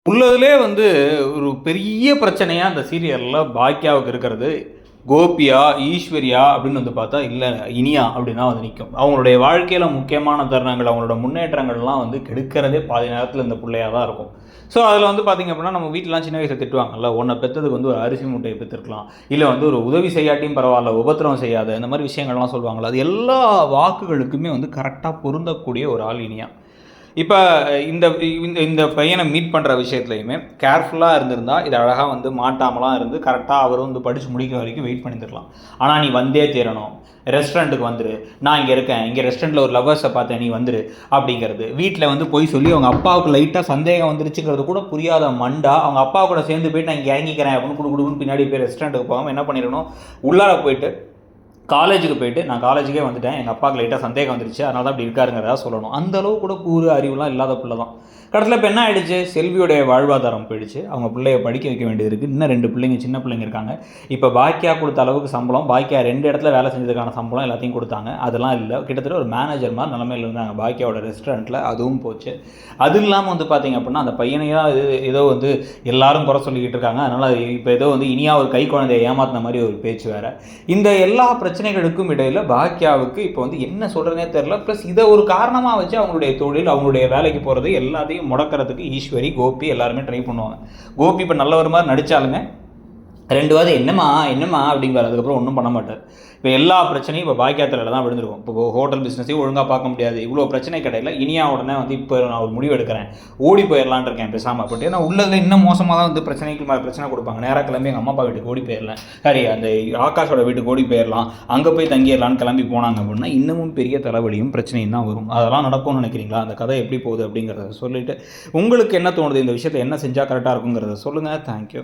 உள்ளதுலே வந்து ஒரு பெரிய பிரச்சனையா அந்த சீரியல்ல பாக்கியாவுக்கு இருக்கிறது, கோபியா, ஈஸ்வரியா அப்படின்னு வந்து பார்த்தா, இல்ல இனியா அப்படின்னு தான் வந்து நிக்கும். அவங்களுடைய வாழ்க்கையில முக்கியமான தருணங்கள், அவங்களோட முன்னேற்றங்கள்லாம் வந்து கெடுக்கிறதே பாதி நேரத்தில இந்த புள்ளையா தான் இருக்கும். ஸோ அதில வந்து பார்த்தீங்க அப்படின்னா, நம்ம வீட்லலாம் சின்ன வயசுல திட்டுவாங்கல்ல, உன்ன பெத்ததுக்கு வந்து ஒரு அரிசி மூட்டைய பெத்திருக்கலாம். இல்ல வந்து ஒரு உதவி செய்யாட்டியும் பரவால்ல, உபத்திரவம் செய்யாத, இந்த மாரி விஷயங்கள்லாம் சொல்லுவாங்கல்ல. அது எல்லா வாக்குகளுக்குமே வந்து கரெக்ட்டா பொருந்தக்கூடிய ஒரு ஆள் இனியா. இப்ப இந்த இந்த இந்த பையன மீட் பண்ற விஷயத்துலயுமே கேர்ஃபுல்லா இருந்திருந்தா, இது அழகா வந்து மாட்டாமலாம் இருந்து கரெக்ட்டா அவரும் வந்து படிச்சு முடிக்கிற வரைக்கும் வெயிட் பண்ணியிருந்திருக்கலாம். ஆனா, "நீ வந்தே தீரணும். ரெஸ்டாரண்ட்டுக்கு வந்துரு. நான் இங்க இருக்கேன். இங்க ரெஸ்டாரண்ட்ல ஒரு லவ்வர்ஸ பார்த்தேன். நீ வந்துரு." அப்படிங்கிறது. வீட்ல வந்து பொய் சொல்லி அவங்க அப்பாவுக்கு லைட்டா சந்தேகம் வந்துருச்சுங்கிறது கூட புரியாத மண்டா, அவங்க அப்பா கூட சேர்ந்து போயிட்டு நான் இங்க இறங்கிக்கிறேன் அப்படின்னு குடு குடுன்னு பின்னாடி போய் ரெஸ்டாரண்ட்டுக்கு போகாம என்ன பண்ணிரணும், உள்ளார போயிட்டு காலேஜுக்கு போயிட்டு, நான் காலேஜுக்கே வந்துட்டேன். எங்க அப்பாவுக்கு லைட்டா சந்தேகம் வந்துருச்சு. அதனால தான் இப்படி இருக்காருங்கிறத சொல்லணும். அந்த அளவு கூட கூறு, அறிவுலாம் இல்லாத புள்ள தான். கடைசில இப்ப என்ன ஆயிடுச்சு? செல்வியோடைய வாழ்வாதாரம் போயிடுச்சு. அவங்க பிள்ளைய படிக்க வைக்க வேண்டியது இருக்கு. இன்னும் 2 பிள்ளைங்க, சின்ன பிள்ளைங்க இருக்காங்க. இப்ப பாக்கியா குடுத்த அளவுக்கு சம்பளம், பாக்கியா 2 இடத்துல வேலை செஞ்சதுக்கான சம்பளம் எல்லாத்தையும் குடுத்தாங்க. அதெல்லாம் இல்ல. கிட்டத்தட்ட ஒரு மேனேஜர் மாரி நிலைமையில இருந்தாங்க பாக்கியாவோட ரெஸ்டாரண்ட்ல. அதுவும் போச்சு. அது இல்லாம வந்து பார்த்தீங்க அப்படின்னா, அந்த பையனையே தான் ஏதோ வந்து எல்லாரும் குறை சொல்லிக்கிட்டு இருக்காங்க. அதனால இப்ப ஏதோ வந்து இனியா ஒரு கை குழந்தைய ஏமாத்துன மாரி ஒரு பேச்சு வேற. இந்த எல்லா பிரச்சனைகளுக்கும் இடையில பாக்கியாவுக்கு இப்போ வந்து என்ன சொல்கிறதுனே தெரில. ப்ளஸ் இதை ஒரு காரணமாக வச்சு அவங்களுடைய தொழில், அவங்களுடைய வேலைக்கு போகிறது எல்லாத்தையும் முடக்கிறதுக்கு ஈஸ்வரி, கோபி எல்லாருமே ட்ரை பண்ணுவாங்க. கோபி இப்போ நல்லவர் மாதிரி நடித்தாலுமே 2 வாரம் என்னம்மா என்னம்மா அப்படிங்கிறார். அதுக்கப்புறம் ஒன்றும் பண்ண மாட்டார். இப்போ எல்லா பிரச்சனையும் இப்போ பாக்கியா தலையில் தான் விழுந்திருக்கும். இப்போ ஹோட்டல் பிஸ்னஸையும் ஒழுங்காக பார்க்க முடியாது. இவ்வளோ பிரச்சனை கிடையாது. இனியா உடனே வந்து இப்போ நான் ஒரு முடிவு எடுக்கிறேன், ஓடி போயிடலான் இருக்கேன் பேசாமல் அப்படின்ட்டு. ஏன்னா உள்ளதில் இன்னும் மோசமாக தான் வந்து பிரச்சனைக்கு மேலே பிரச்சனை கொடுப்பாங்க. நேராக கிளம்பி எங்கள் அம்மா அப்பா வீட்டுக்கு ஓடி போயிடலாம், சரி அந்த ஆகாஷோட வீட்டுக்கு ஓடி போயிடலாம், அங்கே போய் தங்கிடலான்னு கிளம்பி போனாங்க அப்படின்னா இன்னமும் பெரிய தலைவலியும் பிரச்சனையும் தான் வரும். அதெல்லாம் நடக்கும்னு நினைக்கிறீங்களா? அந்த கதை எப்படி போகுது அப்படிங்கிறத சொல்லிவிட்டு உங்களுக்கு என்ன தோணுது, இந்த விஷயத்தை என்ன செஞ்சால் கரெக்டாக இருக்குங்கிறத சொல்லுங்கள். தேங்க்யூ.